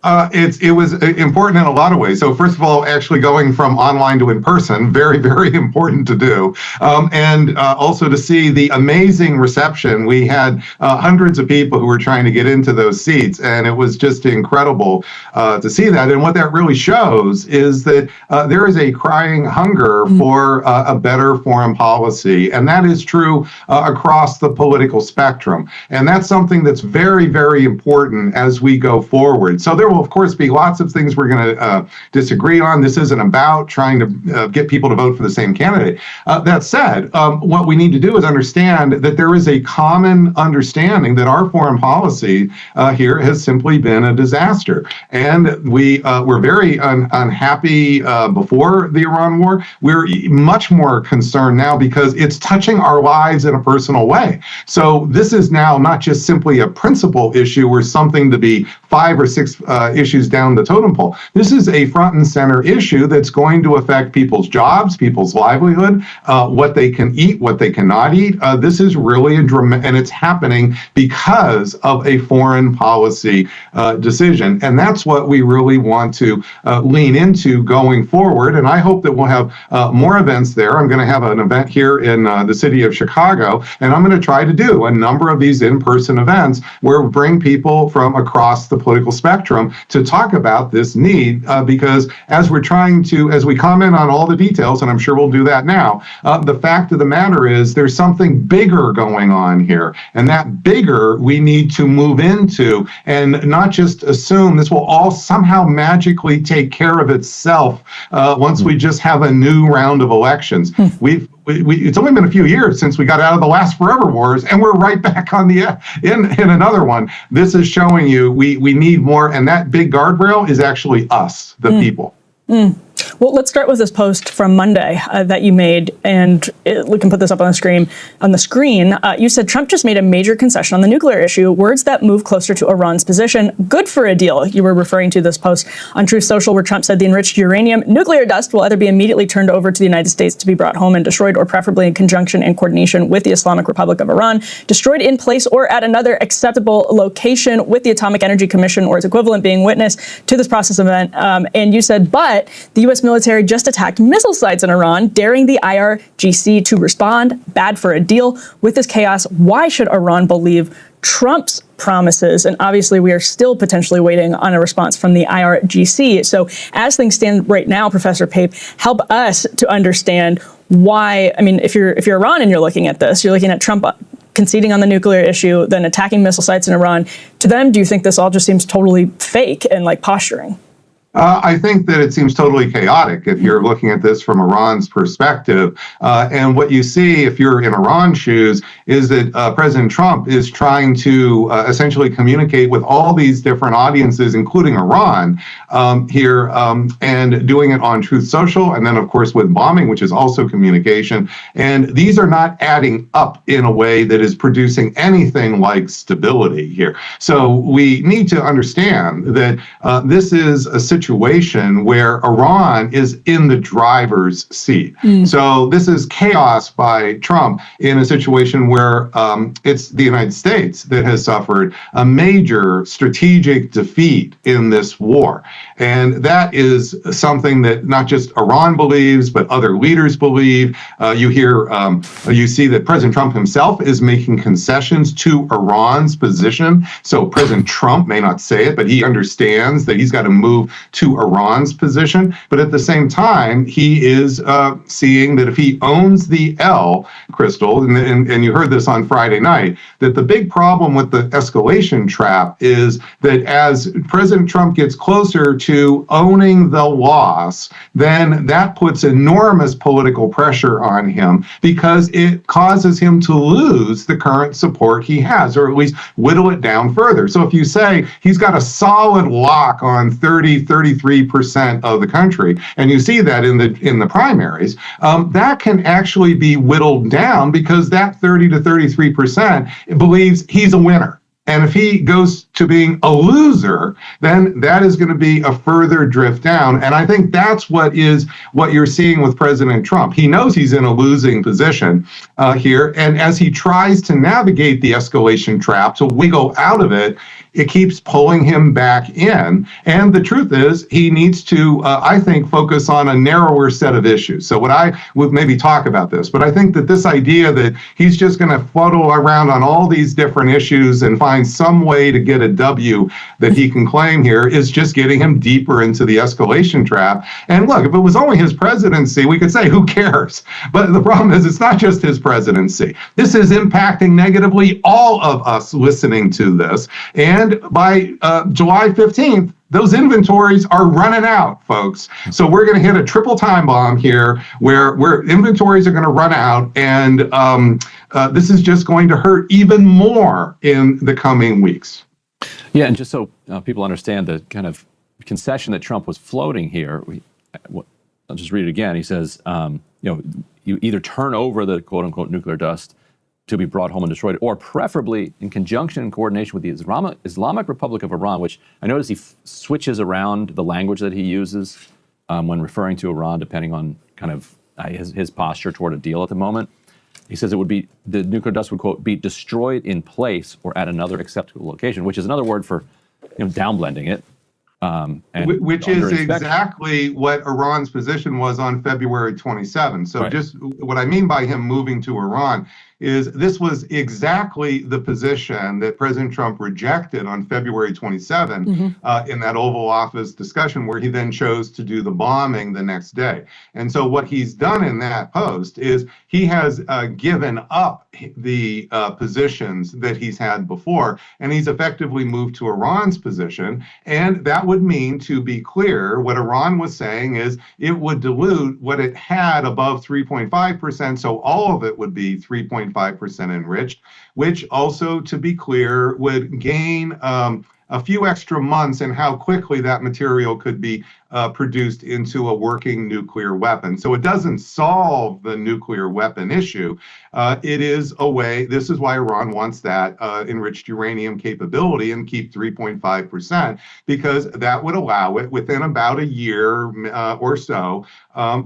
It was important in a lot of ways. So first of all, actually going from online to in person, very, very important to do. And also to see the amazing reception. We had hundreds of people who were trying to get into those seats, and it was just incredible to see that. And what that really shows is that there is a crying hunger for a better foreign policy. And that is true across the political spectrum. And that's something that's very, very important as we go forward. So there will, of course, be lots of things we're going to disagree on. This isn't about trying to get people to vote for the same candidate. That said, what we need to do is understand that there is a common understanding that our foreign policy here has simply been a disaster. And we were very unhappy before the Iran war. We're much more concerned now because it's touching our lives in a personal way. So this is now not just simply a principal issue or something to be 5 or 6 issues down the totem pole. This is a front and center issue that's going to affect people's jobs, people's livelihood, what they can eat, what they cannot eat. This is really a dramatic, and it's happening because of a foreign policy decision. And that's what we really want to lean into going forward. And I hope that we'll have more events there. I'm going to have an event here in the city of Chicago, and I'm going to try to do a number of these in-person events where we bring people from across the political spectrum to talk about this need, because as we comment on all the details, and I'm sure we'll do that now, the fact of the matter is there's something bigger going on here, and that bigger we need to move into and not just assume this will all somehow magically take care of itself once we just have a new round of elections. It's only been a few years since we got out of the last forever wars, and we're right back on the in another one. This is showing you we need more, and that big guardrail is actually us, the people. Well, let's start with this post from Monday that you made, and we can put this up on the screen. You said Trump just made a major concession on the nuclear issue, words that move closer to Iran's position. Good for a deal. You were referring to this post on Truth Social where Trump said the enriched uranium nuclear dust will either be immediately turned over to the United States to be brought home and destroyed, or preferably in conjunction and coordination with the Islamic Republic of Iran, destroyed in place or at another acceptable location with the Atomic Energy Commission or its equivalent being witness to this process event. And you said, but the U.S. military just attacked missile sites in Iran, daring the IRGC to respond. Bad for a deal. With this chaos, why should Iran believe Trump's promises? And obviously, we are still potentially waiting on a response from the IRGC. So as things stand right now, Professor Pape, help us to understand why. I mean, if you're Iran and you're looking at this, you're looking at Trump conceding on the nuclear issue, then attacking missile sites in Iran. To them, do you think this all just seems totally fake and like posturing? I think that it seems totally chaotic if you're looking at this from Iran's perspective. And what you see if you're in Iran's shoes is that President Trump is trying to essentially communicate with all these different audiences, including Iran, here, and doing it on Truth Social, and then, of course, with bombing, which is also communication. And these are not adding up in a way that is producing anything like stability here. So we need to understand that this is a situation where Iran is in the driver's seat. So this is chaos by Trump in a situation where it's the United States that has suffered a major strategic defeat in this war. And that is something that not just Iran believes, but other leaders believe. You see that President Trump himself is making concessions to Iran's position. So President Trump may not say it, but he understands that he's got to move to Iran's position. But at the same time, he is seeing that if he owns the L, Crystal, and you heard this on Friday night, that the big problem with the escalation trap is that as President Trump gets closer to owning the loss, then that puts enormous political pressure on him because it causes him to lose the current support he has, or at least whittle it down further. So if you say he's got a solid lock on 33% of the country, and you see that in the primaries, that can actually be whittled down because that 30 to 33% believes he's a winner. And if he goes to being a loser, then that is going to be a further drift down. And I think that's what you're seeing with President Trump. He knows he's in a losing position here. And as he tries to navigate the escalation trap, to wiggle out of it, it keeps pulling him back in. And the truth is, he needs to, I think, focus on a narrower set of issues. So what I would maybe talk about this, but I think that this idea that he's just going to float around on all these different issues and find some way to get a W that he can claim here is just getting him deeper into the escalation trap. And look, if it was only his presidency, we could say, who cares? But the problem is, it's not just his presidency. This is impacting negatively all of us listening to this. And by July 15th, those inventories are running out, folks. So we're going to hit a triple time bomb here where inventories are going to run out. And this is just going to hurt even more in the coming weeks. Yeah, and just so people understand the kind of concession that Trump was floating here, I'll just read it again. He says, you either turn over the quote unquote nuclear dust to be brought home and destroyed, or preferably in conjunction and coordination with the Islamic Republic of Iran, which I notice he switches around the language that he uses when referring to Iran, depending on kind of his posture toward a deal at the moment. He says it would be, the nuclear dust would, quote, be destroyed in place or at another acceptable location, which is another word for, downblending it. Which is exactly what Iran's position was on February 27. So right. Just what I mean by him moving to Iran is this was exactly the position that President Trump rejected on February 27 in that Oval Office discussion, where he then chose to do the bombing the next day. And so what he's done in that post is he has given up the positions that he's had before, and he's effectively moved to Iran's position. And that would mean, to be clear, what Iran was saying is it would dilute what it had above 3.5%, so all of it would be 3.5% enriched, which also, to be clear, would gain a few extra months in how quickly that material could be produced into a working nuclear weapon. So it doesn't solve the nuclear weapon issue. It is a way, this is why Iran wants that enriched uranium capability and keep 3.5%, because that would allow it within about a year or so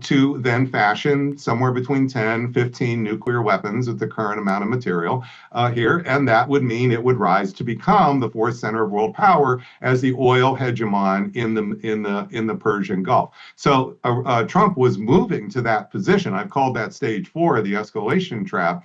to then fashion somewhere between 10, 15 nuclear weapons at the current amount of material here. And that would mean it would rise to become the fourth center of world power as the oil hegemon in the Persian Gulf. So Trump was moving to that position. I've called that stage 4, the escalation trap.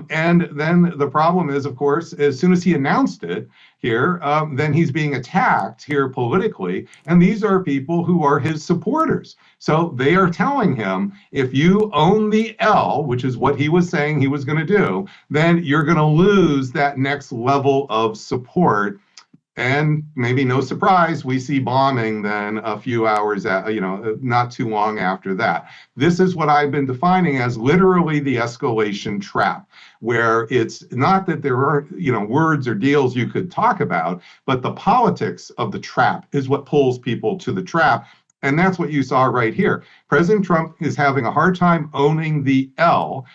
And then the problem is, of course, as soon as he announced it here, then he's being attacked here politically. And these are people who are his supporters. So they are telling him, if you own the L, which is what he was saying he was going to do, then you're going to lose that next level of support. And maybe no surprise, we see bombing then a few hours, not too long after that. This is what I've been defining as literally the escalation trap, where it's not that there are, words or deals you could talk about, but the politics of the trap is what pulls people to the trap. And that's what you saw right here. President Trump is having a hard time owning the L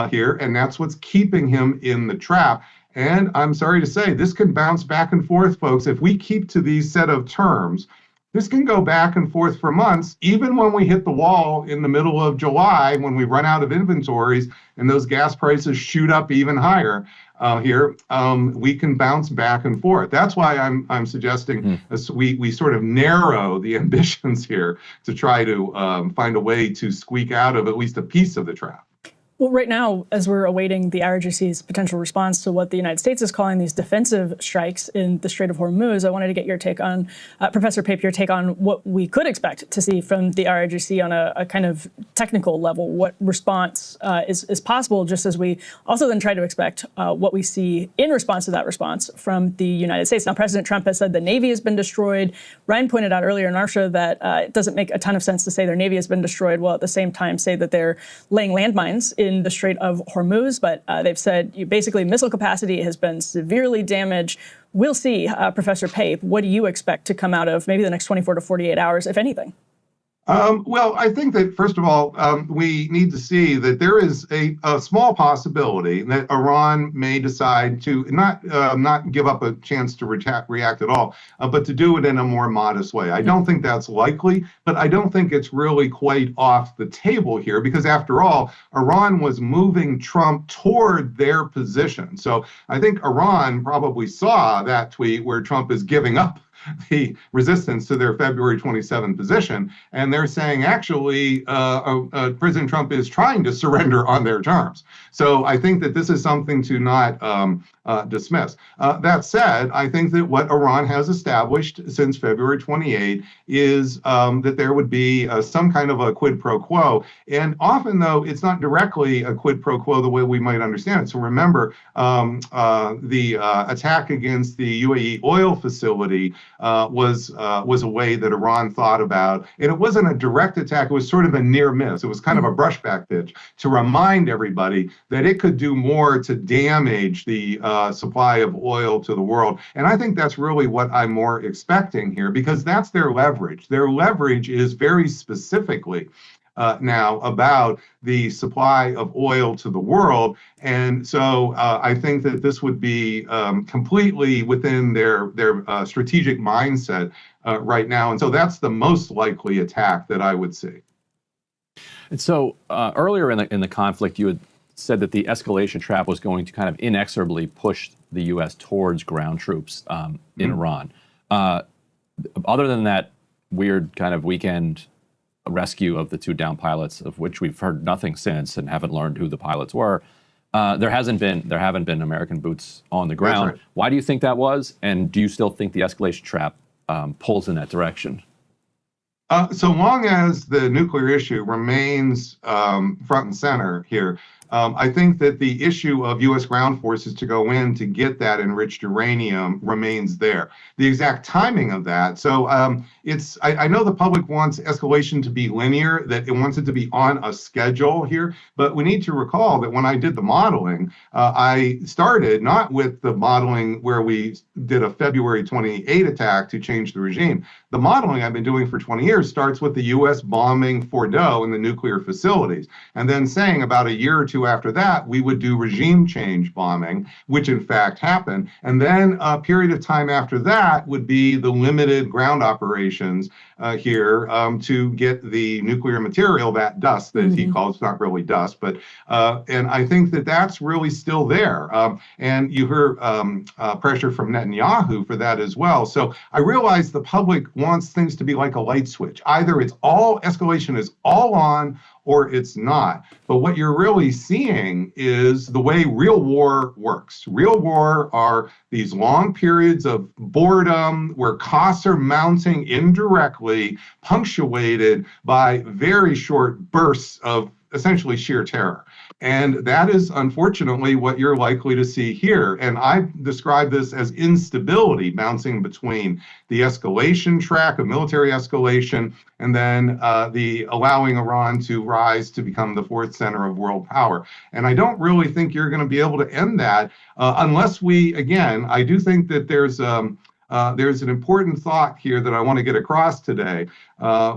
here, and that's what's keeping him in the trap. And I'm sorry to say, this can bounce back and forth, folks. If we keep to these set of terms, this can go back and forth for months, even when we hit the wall in the middle of July, when we run out of inventories and those gas prices shoot up even higher here, we can bounce back and forth. That's why I'm suggesting we sort of narrow the ambitions here to try to find a way to squeak out of at least a piece of the trap. Well, right now, as we're awaiting the IRGC's potential response to what the United States is calling these defensive strikes in the Strait of Hormuz, I wanted to get your take on, Professor Pape, your take on what we could expect to see from the IRGC on a kind of technical level. What response is possible, just as we also then try to expect what we see in response to that response from the United States. Now, President Trump has said the Navy has been destroyed. Ryan pointed out earlier in our show that it doesn't make a ton of sense to say their Navy has been destroyed while at the same time say that they're laying landmines in the Strait of Hormuz, but they've said basically missile capacity has been severely damaged. We'll see, Professor Pape, what do you expect to come out of maybe the next 24 to 48 hours, if anything? Well, I think that first of all, we need to see that there is a small possibility that Iran may decide to not give up a chance to react at all, but to do it in a more modest way. I don't think that's likely, but I don't think it's really quite off the table here because, after all, Iran was moving Trump toward their position. So I think Iran probably saw that tweet where Trump is giving up the resistance to their February 27 position. And they're saying, actually, President Trump is trying to surrender on their terms. So I think that this is something to not dismiss. That said, I think that what Iran has established since February 28 is that there would be some kind of a quid pro quo. And often, though, it's not directly a quid pro quo the way we might understand it. So remember, the attack against the UAE oil facility was a way that Iran thought about. And it wasn't a direct attack. It was sort of a near miss. It was kind of a brushback pitch to remind everybody that it could do more to damage the supply of oil to the world. And I think that's really what I'm more expecting here, because that's their leverage. Their leverage is very specifically now about the supply of oil to the world. And so I think that this would be completely within their strategic mindset right now. And so that's the most likely attack that I would see. And so earlier in the conflict, you had said that the escalation trap was going to kind of inexorably push the U.S. towards ground troops in Iran. Other than that weird kind of weekend rescue of the two downed pilots, of which we've heard nothing since and haven't learned who the pilots were, there haven't been American boots on the ground. Right. Why do you think that was? And do you still think the escalation trap pulls in that direction? So long as the nuclear issue remains front and center here, I think that the issue of U.S. ground forces to go in to get that enriched uranium remains there. The exact timing of that, so I know the public wants escalation to be linear, that it wants it to be on a schedule here, but we need to recall that when I did the modeling, I started not with the modeling where we did a February 28 attack to change the regime. The modeling I've been doing for 20 years starts with the U.S. bombing Fordow and the nuclear facilities, and then saying about a year or two after that, we would do regime change bombing, which in fact happened. And then a period of time after that would be the limited ground operations here to get the nuclear material, that dust that he calls, not really dust, but and I think that that's really still there. And you hear pressure from Netanyahu for that as well. So I realize the public wants things to be like a light switch. Either it's all escalation is all on, or it's not. But what you're really seeing is the way real war works. Real war are these long periods of boredom where costs are mounting indirectly, punctuated by very short bursts of essentially sheer terror. And that is unfortunately what you're likely to see here. And I describe this as instability bouncing between the escalation track of military escalation and then the allowing Iran to rise to become the fourth center of world power. And I don't really think you're going to be able to end that unless we, again, I do think that there's an important thought here that I want to get across today,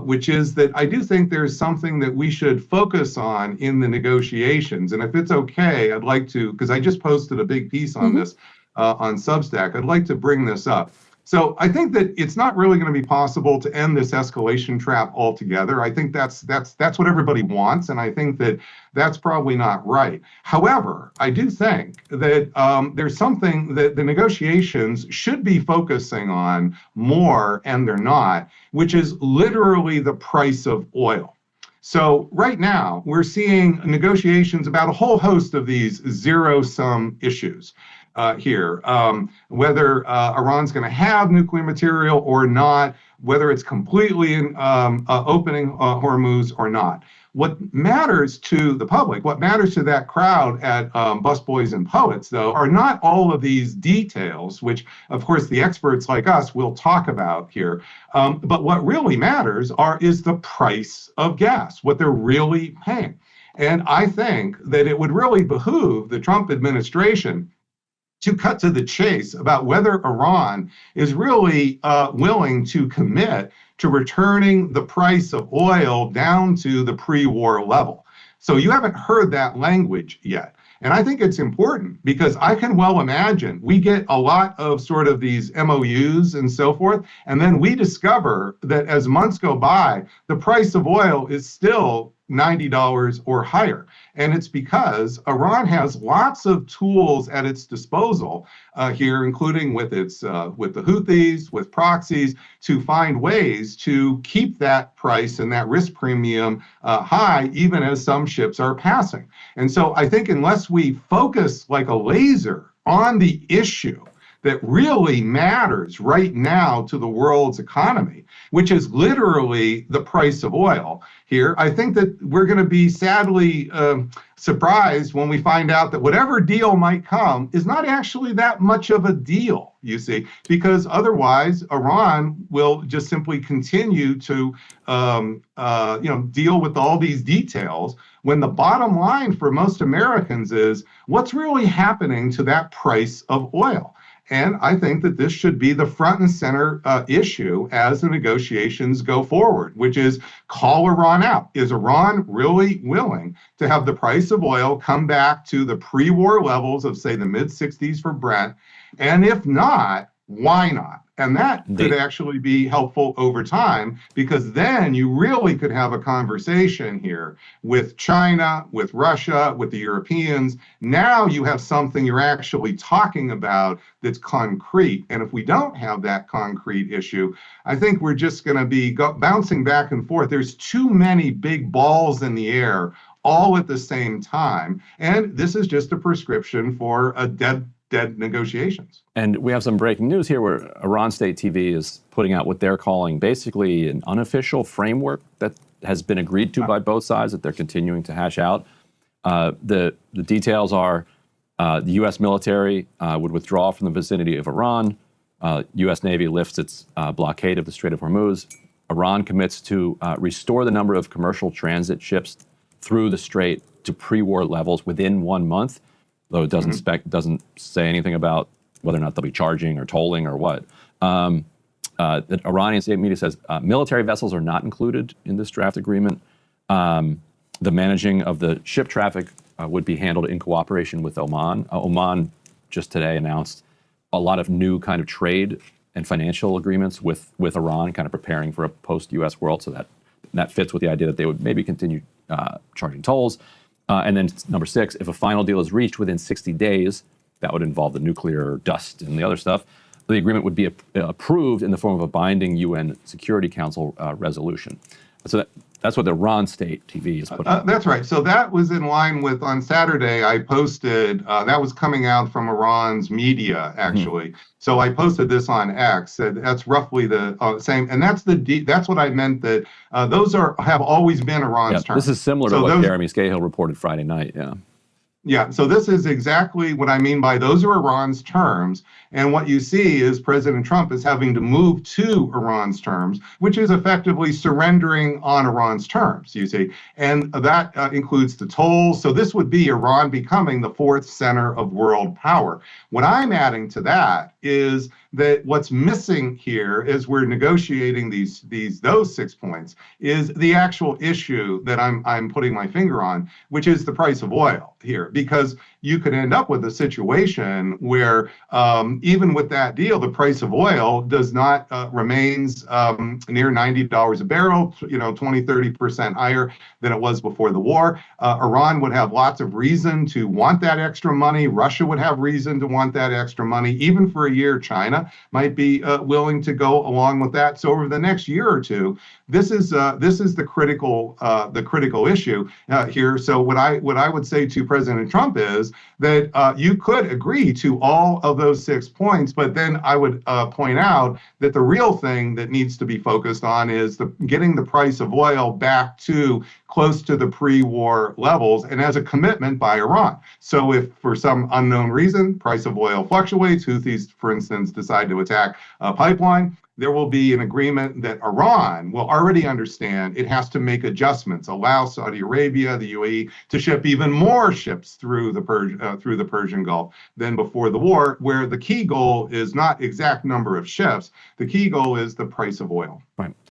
which is that I do think there's something that we should focus on in the negotiations. And if it's okay, I'd like to, because I just posted a big piece on this on Substack, I'd like to bring this up. So I think that it's not really going to be possible to end this escalation trap altogether. I think that's what everybody wants, and I think that that's probably not right. However, I do think that there's something that the negotiations should be focusing on more, and they're not, which is literally the price of oil. So right now, we're seeing negotiations about a whole host of these zero-sum issues. Here, whether Iran's going to have nuclear material or not, whether it's completely opening Hormuz or not. What matters to the public, what matters to that crowd at Busboys and Poets, though, are not all of these details, which, of course, the experts like us will talk about here. But what really matters is the price of gas, what they're really paying. And I think that it would really behoove the Trump administration to cut to the chase about whether Iran is really willing to commit to returning the price of oil down to the pre-war level. So you haven't heard that language yet. And I think it's important because I can well imagine we get a lot of sort of these MOUs and so forth, and then we discover that as months go by, the price of oil is still $90 or higher. And it's because Iran has lots of tools at its disposal here, including with its with the Houthis, with proxies, to find ways to keep that price and that risk premium high, even as some ships are passing. And so I think unless we focus like a laser on the issue that really matters right now to the world's economy, which is literally the price of oil here, I think that we're going to be sadly surprised when we find out that whatever deal might come is not actually that much of a deal, you see, because otherwise Iran will just simply continue to deal with all these details when the bottom line for most Americans is what's really happening to that price of oil. And I think that this should be the front and center issue as the negotiations go forward, which is call Iran out. Is Iran really willing to have the price of oil come back to the pre-war levels of, say, the mid-60s for Brent? And if not, why not? And that could actually be helpful over time, because then you really could have a conversation here with China, with Russia, with the Europeans. Now you have something you're actually talking about that's concrete. And if we don't have that concrete issue, I think we're just going to be bouncing back and forth. There's too many big balls in the air all at the same time. And this is just a prescription for a dead negotiations. And we have some breaking news here where Iran State TV is putting out what they're calling basically an unofficial framework that has been agreed to by both sides that they're continuing to hash out. The details are the U.S. military would withdraw from the vicinity of Iran. U.S. Navy lifts its blockade of the Strait of Hormuz. Iran commits to restore the number of commercial transit ships through the strait to pre-war levels within 1 month. Though it doesn't say anything about whether or not they'll be charging or tolling or what. The Iranian state media says military vessels are not included in this draft agreement. The managing of the ship traffic would be handled in cooperation with Oman. Oman just today announced a lot of new kind of trade and financial agreements with Iran, kind of preparing for a post-U.S. world. So that fits with the idea that they would maybe continue charging tolls. And then number 6, if a final deal is reached within 60 days, that would involve the nuclear dust and the other stuff, the agreement would be approved in the form of a binding UN Security Council resolution. So that's what the Iran State TV is putting. That's right. So that was in line with, on Saturday, I posted, that was coming out from Iran's media, actually. So I posted this on X. That's roughly the same. And that's what I meant, that those have always been Iran's terms. This is similar to what Jeremy Scahill reported Friday night. Yeah, so this is exactly what I mean by those are Iran's terms. And what you see is President Trump is having to move to Iran's terms, which is effectively surrendering on Iran's terms, you see. And that includes the tolls. So this would be Iran becoming the 4th center of world power. What I'm adding to that is that what's missing here is we're negotiating those 6 points is the actual issue that I'm putting my finger on, which is the price of oil here, because you could end up with a situation where even with that deal, the price of oil does not remains near $90 a barrel, 20-30% higher than it was before the war. Iran would have lots of reason to want that extra money. Russia would have reason to want that extra money. Even for a year, China might be willing to go along with that. So over the next year or two, this is the critical issue here. So what I would say to President Trump is that you could agree to all of those 6 points, but then I would point out that the real thing that needs to be focused on is getting the price of oil back to close to the pre-war levels, and as a commitment by Iran. So if for some unknown reason price of oil fluctuates, Houthis, for instance, decide to attack a pipeline, there will be an agreement that Iran will already understand it has to make adjustments, allow Saudi Arabia, the UAE, to ship even more ships through the Persian Gulf than before the war, where the key goal is not exact number of ships. The key goal is the price of oil. Right.